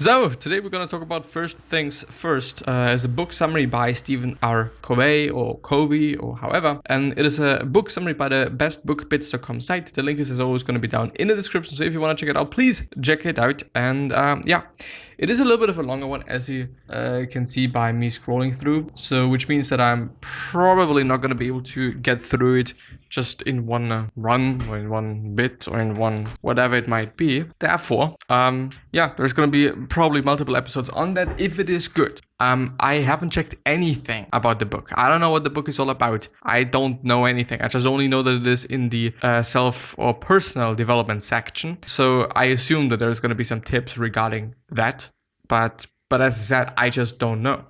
So, today we're going to talk about First Things First as a book summary by Stephen R. Covey or Covey or however. And it is a book summary by the Bestbookbits.com site. The link is as always going to be down in the description. So if you want to check it out, please check it out. And yeah, it is a little bit of a longer one as you can see by me scrolling through. So which means that I'm probably not going to be able to get through it just in one run or in one bit or in one whatever it might be. Therefore, yeah, there's going to be probably multiple episodes on that if it is good. I haven't checked anything about the book. I don't know what the book is all about. I don't know anything. I just only know that it is in the self or personal development section. So I assume that there's going to be some tips regarding that. But as I said, I just don't know.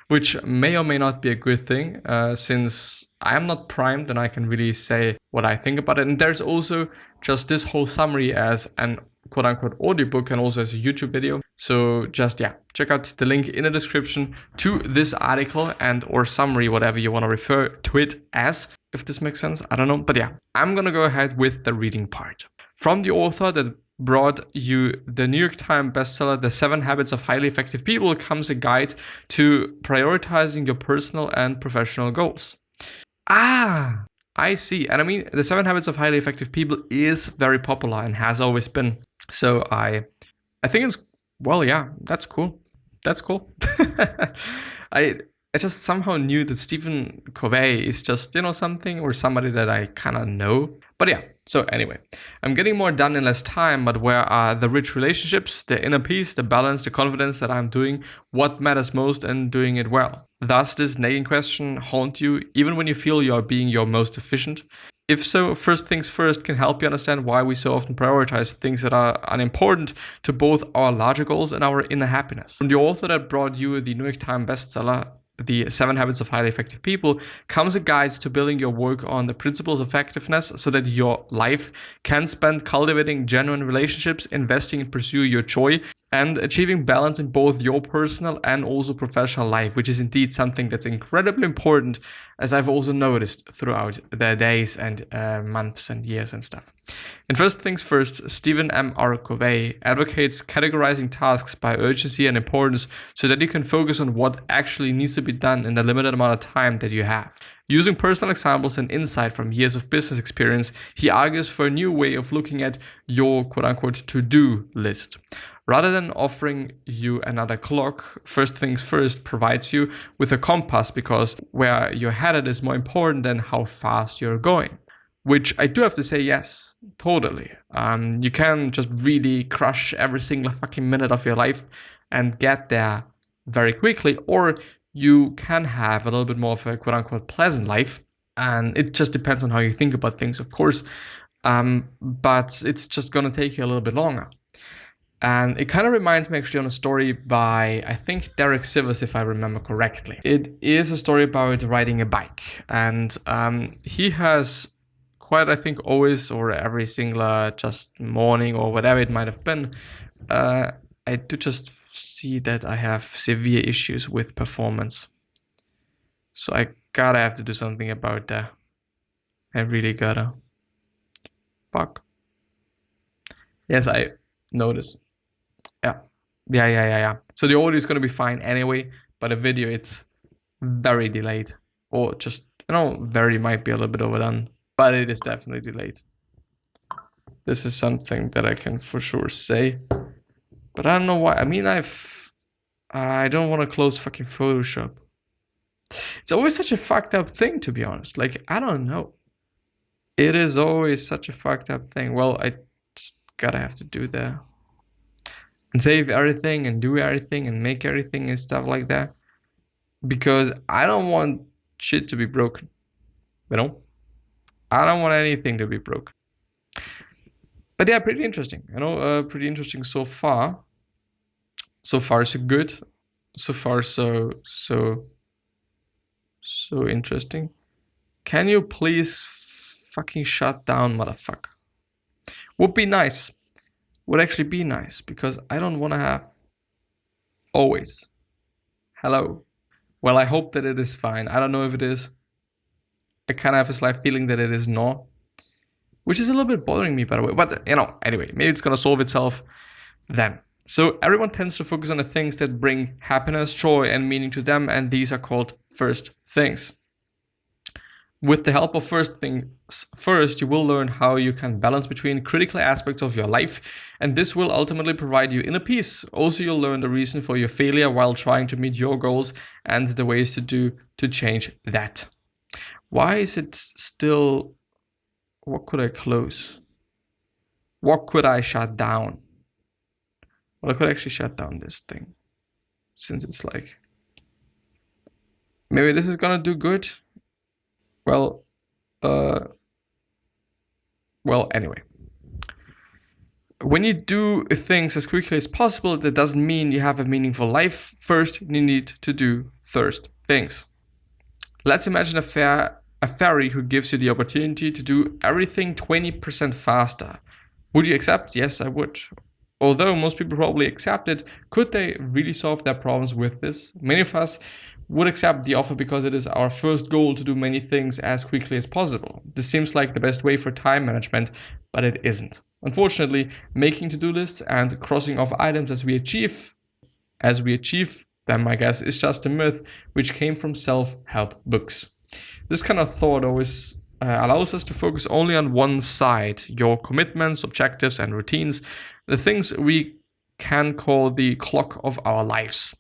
Which may or may not be a good thing, since I am not primed and I can really say what I think about it. And there's also just this whole summary as an quote-unquote audiobook and also as a YouTube video. So just, yeah, check out the link in the description to this article and or summary, whatever you want to refer to it as, if this makes sense. I don't know. But yeah, I'm going to go ahead with the reading part. From the author that brought you the New York Times bestseller, The 7 Habits of Highly Effective People, comes a guide to prioritizing your personal and professional goals. Ah, I see. And I mean, The 7 Habits of Highly Effective People is very popular and has always been. So I think it's, well, yeah, that's cool. That's cool. I just somehow knew that Stephen Covey is just, something or somebody that I kind of know. But yeah, so anyway, I'm getting more done in less time, but where are the rich relationships, the inner peace, the balance, the confidence that I'm doing what matters most and doing it well? Does this nagging question haunt you even when you feel you are being your most efficient? If so, First Things First can help you understand why we so often prioritize things that are unimportant to both our larger goals and our inner happiness. From the author that brought you the New York Times bestseller, The 7 Habits of Highly Effective People, comes a guide to building your work on the principles of effectiveness so that your life can spend cultivating genuine relationships, investing in pursue your joy, and achieving balance in both your personal and also professional life, which is indeed something that's incredibly important, as I've also noticed throughout the days and months and years and stuff. In First Things First, Stephen M. R. Covey advocates categorizing tasks by urgency and importance so that you can focus on what actually needs to be done in the limited amount of time that you have. Using personal examples and insight from years of business experience, he argues for a new way of looking at your quote-unquote to-do list. Rather than offering you another clock, First Things First provides you with a compass because where you're headed is more important than how fast you're going. Which I do have to say, yes, totally. You can just really crush every single fucking minute of your life and get there very quickly, or you can have a little bit more of a quote-unquote pleasant life. And it just depends on how you think about things, of course. But it's just going to take you a little bit longer. And it kind of reminds me actually on a story by, I think, Derek Sivers, if I remember correctly. It is a story about riding a bike. And he has quite, I think, always or every single just morning or whatever it might have been, I do just see that I have severe issues with performance. So I gotta have to do something about that. I really gotta. Fuck. Yes, I noticed. Yeah. So the audio is going to be fine anyway, but the video, it's very delayed. Or just, very might be a little bit overdone, but it is definitely delayed. This is something that I can for sure say, but I don't know why. I mean, I don't want to close fucking Photoshop. It's always such a fucked up thing, to be honest. Like, I don't know. It is always such a fucked up thing. Well, I just gotta have to do that. And save everything and do everything and make everything and stuff like that. Because I don't want shit to be broken. I don't want anything to be broken. But yeah, pretty interesting. Pretty interesting so far. So far, so good. So far, so interesting. Can you please fucking shut down, motherfucker? Would be nice. Would actually be nice, because I don't want to have always. Hello. Well, I hope that it is fine. I don't know if it is. I kind of have a slight feeling that it is not. Which is a little bit bothering me, by the way. But, anyway, maybe it's going to solve itself then. So everyone tends to focus on the things that bring happiness, joy, and meaning to them, and these are called first things. With the help of first things first, you will learn how you can balance between critical aspects of your life, and this will ultimately provide you inner peace. Also, you'll learn the reason for your failure while trying to meet your goals and the ways to change that. Why is it still... What could I close? What could I shut down? Well, I could actually shut down this thing, since it's like... Maybe this is gonna do good. Well, anyway. When you do things as quickly as possible, that doesn't mean you have a meaningful life. First, you need to do first things. Let's imagine a fairy who gives you the opportunity to do everything 20% faster. Would you accept? Yes, I would. Although most people probably accept it, could they really solve their problems with this? Many of us would accept the offer because it is our first goal to do many things as quickly as possible. This seems like the best way for time management, but it isn't. Unfortunately, making to-do lists and crossing off items as we achieve them, I guess, is just a myth which came from self-help books. This kind of thought always allows us to focus only on one side, your commitments, objectives, and routines, the things we can call the clock of our lives.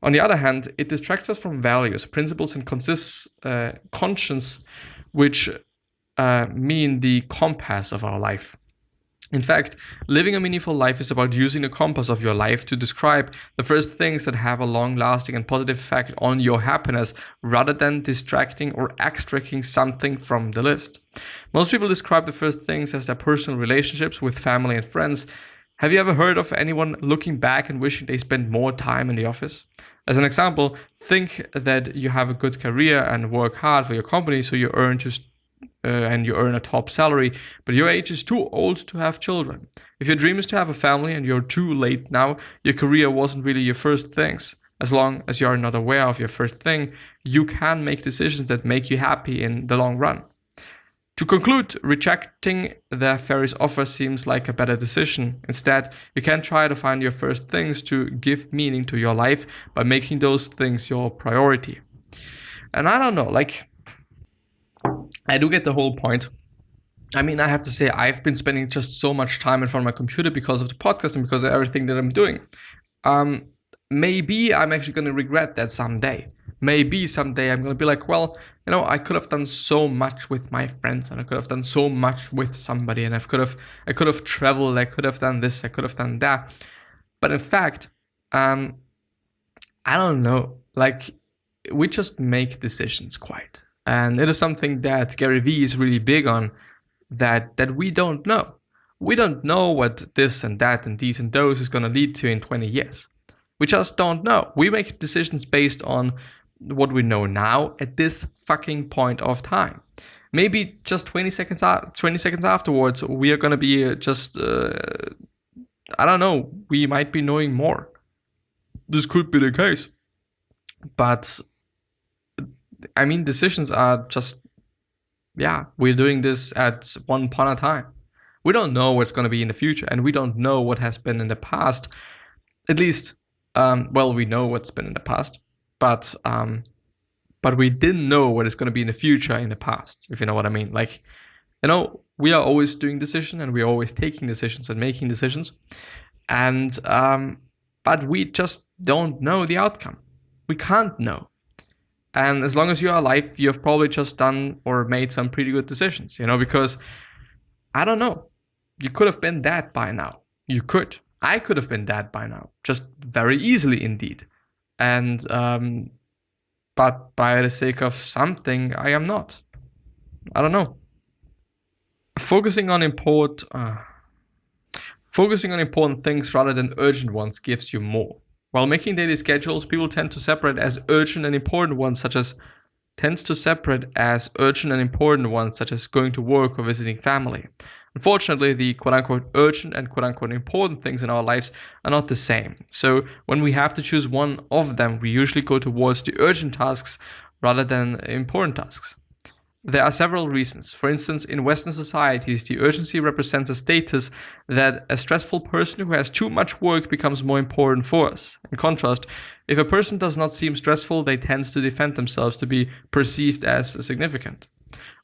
On the other hand, it distracts us from values, principles, and conscience, which mean the compass of our life. In fact, living a meaningful life is about using the compass of your life to describe the first things that have a long-lasting and positive effect on your happiness, rather than distracting or extracting something from the list. Most people describe the first things as their personal relationships with family and friends. Have you ever heard of anyone looking back and wishing they spent more time in the office? As an example, think that you have a good career and work hard for your company so you earn a top salary, but your age is too old to have children. If your dream is to have a family and you're too late now, your career wasn't really your first things. As long as you are not aware of your first thing, you can make decisions that make you happy in the long run. To conclude, rejecting the fairy's offer seems like a better decision. Instead, you can try to find your first things to give meaning to your life by making those things your priority. And I don't know, I do get the whole point. I mean, I have to say, I've been spending just so much time in front of my computer because of the podcast and because of everything that I'm doing. Maybe I'm actually going to regret that someday. Maybe someday I'm going to be like, well, I could have done so much with my friends, and I could have done so much with somebody, and I could have traveled, I could have done this, I could have done that. But in fact, I don't know. We just make decisions quite. And it is something that Gary Vee is really big on, that we don't know. We don't know what this and that and these and those is going to lead to in 20 years. We just don't know. We make decisions based on what we know now at this fucking point of time. Maybe just 20 seconds afterwards, we are going to be I don't know, we might be knowing more. This could be the case. But I mean, decisions are just, we're doing this at one upon a time. We don't know what's going to be in the future, and we don't know what has been in the past. At least, we know what's been in the past, but we didn't know what is going to be in the future in the past, if you know what I mean. We are always doing decisions, and we are always taking decisions and making decisions, and but we just don't know the outcome. We can't know. And as long as you are alive, you have probably just done or made some pretty good decisions, because I don't know. You could have been dead by now. You could. I could have been dead by now, just very easily indeed. And, but by the sake of something, I am not. I don't know. Focusing on important things rather than urgent ones gives you more. While making daily schedules, people tend to separate as urgent and important ones, such as going to work or visiting family. Unfortunately, the quote-unquote urgent and quote-unquote important things in our lives are not the same. So when we have to choose one of them, we usually go towards the urgent tasks rather than important tasks. There are several reasons. For instance, in Western societies, the urgency represents a status that a stressful person who has too much work becomes more important for us. In contrast, if a person does not seem stressful, they tend to defend themselves to be perceived as significant.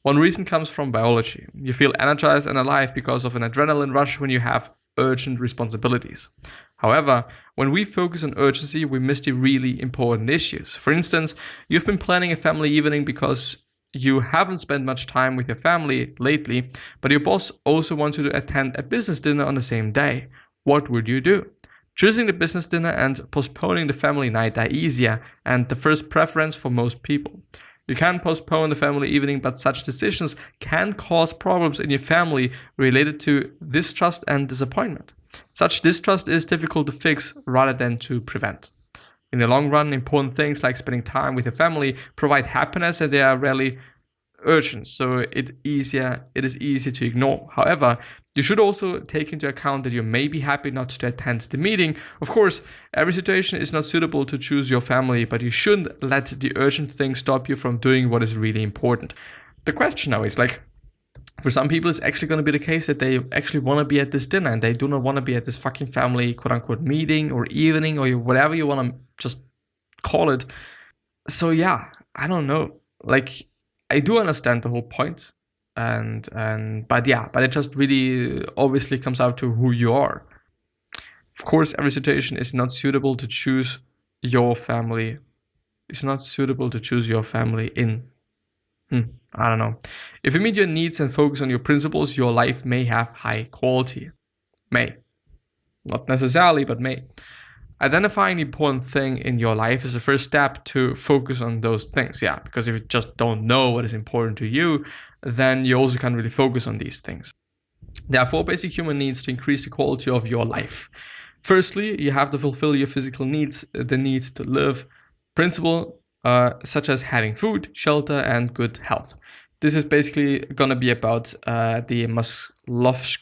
One reason comes from biology. You feel energized and alive because of an adrenaline rush when you have urgent responsibilities. However, when we focus on urgency, we miss the really important issues. For instance, you've been planning a family evening because you haven't spent much time with your family lately, but your boss also wants you to attend a business dinner on the same day. What would you do? Choosing the business dinner and postponing the family night are easier and the first preference for most people. You can postpone the family evening, but such decisions can cause problems in your family related to distrust and disappointment. Such distrust is difficult to fix rather than to prevent. In the long run, important things like spending time with your family provide happiness and they are rarely urgent, so it is easier to ignore. However, you should also take into account that you may be happy not to attend the meeting. Of course, every situation is not suitable to choose your family, but you shouldn't let the urgent thing stop you from doing what is really important. The question now is for some people, it's actually going to be the case that they actually want to be at this dinner and they do not want to be at this fucking family quote-unquote meeting or evening or whatever you want to just call it. So yeah, I don't know. I do understand the whole point, but it just really obviously comes out to who you are. Of course, every situation is not suitable to choose your family. It's not suitable to choose your family in. I don't know. If you meet your needs and focus on your principles, your life may have high quality. May. Not necessarily, but may. Identifying the important thing in your life is the first step to focus on those things. Yeah, because if you just don't know what is important to you, then you also can't really focus on these things. There are 4 basic human needs to increase the quality of your life. Firstly, you have to fulfill your physical needs, the need to live. Principle such as having food, shelter, and good health. This is basically going to be about the Maslow's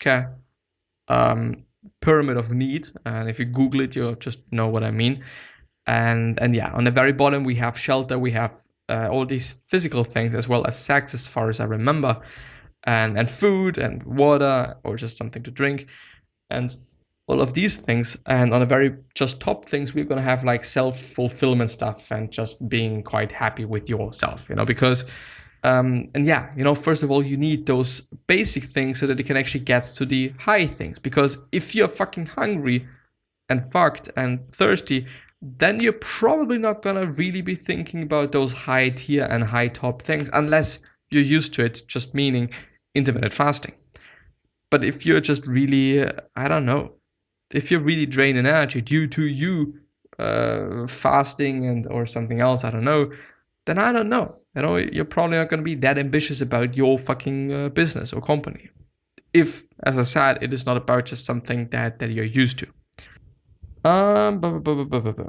pyramid of need. And if you Google it, you'll just know what I mean. And yeah, on the very bottom, we have shelter. We have all these physical things as well as sex, as far as I remember, and food and water or just something to drink. And all of these things, and on the very just top things, we're going to have self-fulfillment stuff and just being quite happy with yourself, because first of all, you need those basic things so that you can actually get to the high things. Because if you're fucking hungry and fucked and thirsty, then you're probably not going to really be thinking about those high tier and high top things unless you're used to it, just meaning intermittent fasting. But if you're just really, if you're really drained in energy due to you fasting or something else, then I don't know. You're probably not going to be that ambitious about your fucking business or company. If, as I said, it is not about just something that you're used to.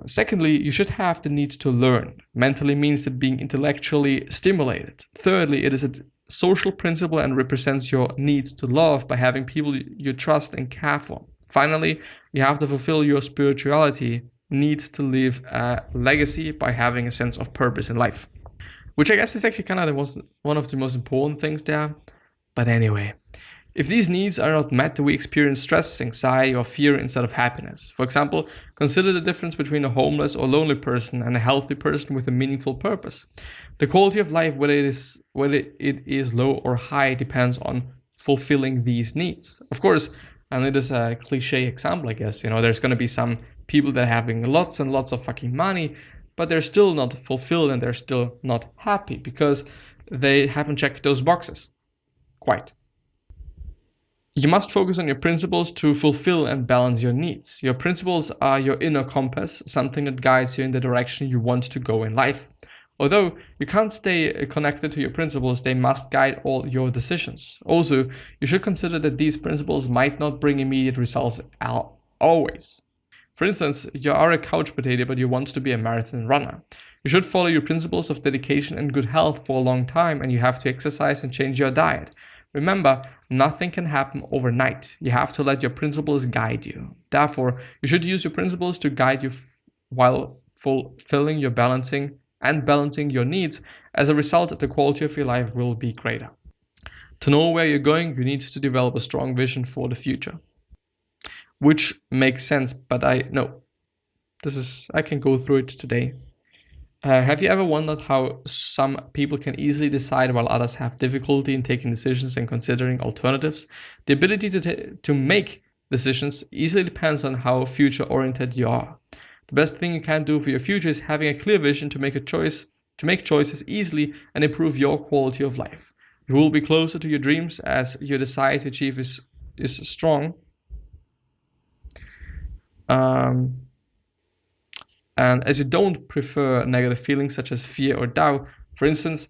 Secondly, you should have the need to learn. Mentally means that being intellectually stimulated. Thirdly, it is a social principle and represents your need to love by having people you trust and care for. Finally, you have to fulfill your spirituality, need to leave a legacy by having a sense of purpose in life. Which I guess is actually kind of one of the most important things there. But anyway, if these needs are not met, we experience stress, anxiety, or fear instead of happiness. For example, consider the difference between a homeless or lonely person and a healthy person with a meaningful purpose. The quality of life, whether it is low or high, depends on fulfilling these needs. Of course, and it is a cliche example, I guess. There's going to be some people that are having lots and lots of fucking money, but they're still not fulfilled and they're still not happy because they haven't checked those boxes. Quite. You must focus on your principles to fulfill and balance your needs. Your principles are your inner compass, something that guides you in the direction you want to go in life. Although you can't stay connected to your principles, they must guide all your decisions. Also, you should consider that these principles might not bring immediate results always. For instance, you are a couch potato, but you want to be a marathon runner. You should follow your principles of dedication and good health for a long time, and you have to exercise and change your diet. Remember, nothing can happen overnight. You have to let your principles guide you. Therefore, you should use your principles to guide you while fulfilling your balancing and balancing your needs. As a result, the quality of your life will be greater. To know where you're going, you need to develop a strong vision for the future. Which makes sense, but I can go through it today. Have you ever wondered how some people can easily decide while others have difficulty in taking decisions and considering alternatives? The ability to make decisions easily depends on how future-oriented you are. The best thing you can do for your future is having a clear vision to make choices easily and improve your quality of life. You will be closer to your dreams as your desire to achieve is strong. And as you don't prefer negative feelings such as fear or doubt. For instance,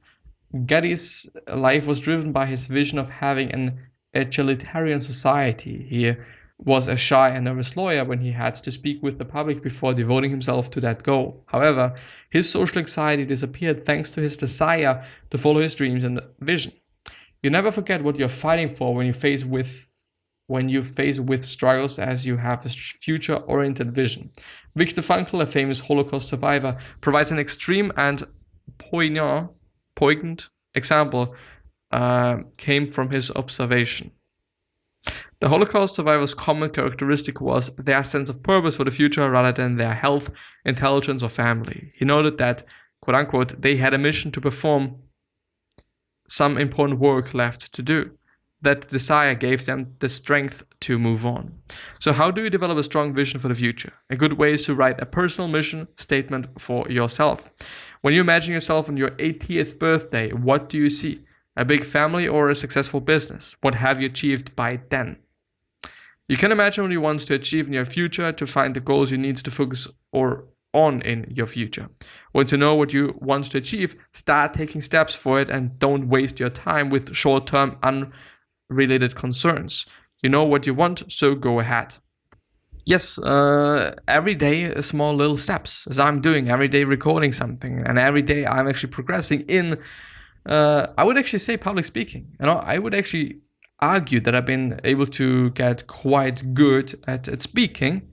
Getty's life was driven by his vision of having an egalitarian society. He was a shy and nervous lawyer when he had to speak with the public before devoting himself to that goal. However, his social anxiety disappeared thanks to his desire to follow his dreams and vision. You never forget what you're fighting for when you face with struggles, as you have a future-oriented vision. Viktor Frankl, a famous Holocaust survivor, provides an extreme and poignant example came from his observation. The Holocaust survivors' common characteristic was their sense of purpose for the future rather than their health, intelligence, or family. He noted that, quote-unquote, they had a mission to perform some important work left to do. That desire gave them the strength to move on. So how do you develop a strong vision for the future? A good way is to write a personal mission statement for yourself. When you imagine yourself on your 80th birthday, what do you see? A big family or a successful business? What have you achieved by then? You can imagine what you want to achieve in your future to find the goals you need to focus on in your future. Want to know what you want to achieve? Start taking steps for it and don't waste your time with short-term unrelated concerns. You know what you want, so go ahead. Yes, every day small little steps, as I'm doing, every day recording something, and every day I'm actually progressing in, I would actually say public speaking. I would actually argue that I've been able to get quite good at speaking,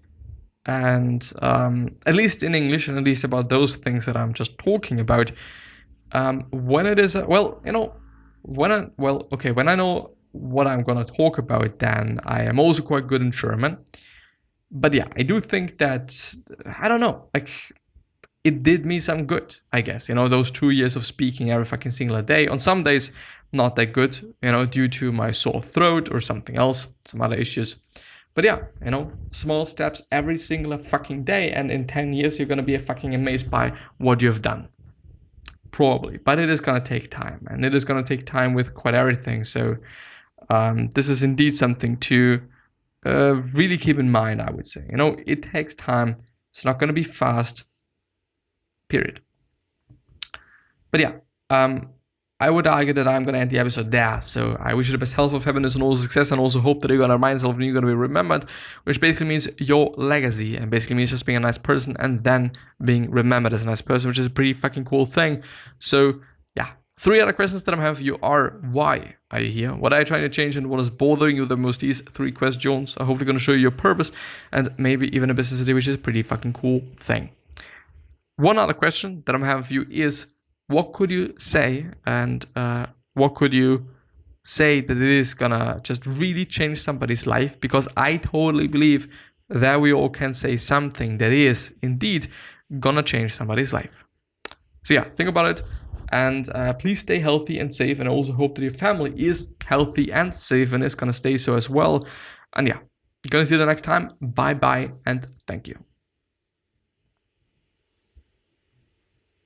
and at least in English, and at least about those things that I'm just talking about. When it is, when I know what I'm gonna talk about, then I am also quite good in German. But yeah, I do think that, I don't know, it did me some good, I guess. Those 2 years of speaking every fucking single day. On some days, not that good, due to my sore throat or something else, some other issues. But yeah, small steps every single fucking day. And in 10 years, you're gonna be fucking amazed by what you've done. Probably. But it is gonna take time. And it is gonna take time with quite everything. So this is indeed something to really keep in mind, I would say. It takes time. It's not going to be fast, period. But yeah, I would argue that I'm going to end the episode there. So I wish you the best health, of happiness, and also success, and also hope that you're going to remind yourself and you're going to be remembered, which basically means your legacy, and basically means just being a nice person and then being remembered as a nice person, which is a pretty fucking cool thing. So yeah, 3 other questions that I have for you are: why are you here? What are you trying to change, and what is bothering you the most? These 3 questions are hopefully going to show you your purpose and maybe even a business idea, which is a pretty fucking cool thing. One other question that I'm having for you is: what could you say, and what could you say that it is gonna just really change somebody's life? Because I totally believe that we all can say something that is indeed gonna change somebody's life. So yeah, think about it. And please stay healthy and safe, and I also hope that your family is healthy and safe and is gonna stay so as well. And yeah, gonna see you the next time. Bye bye, and thank you.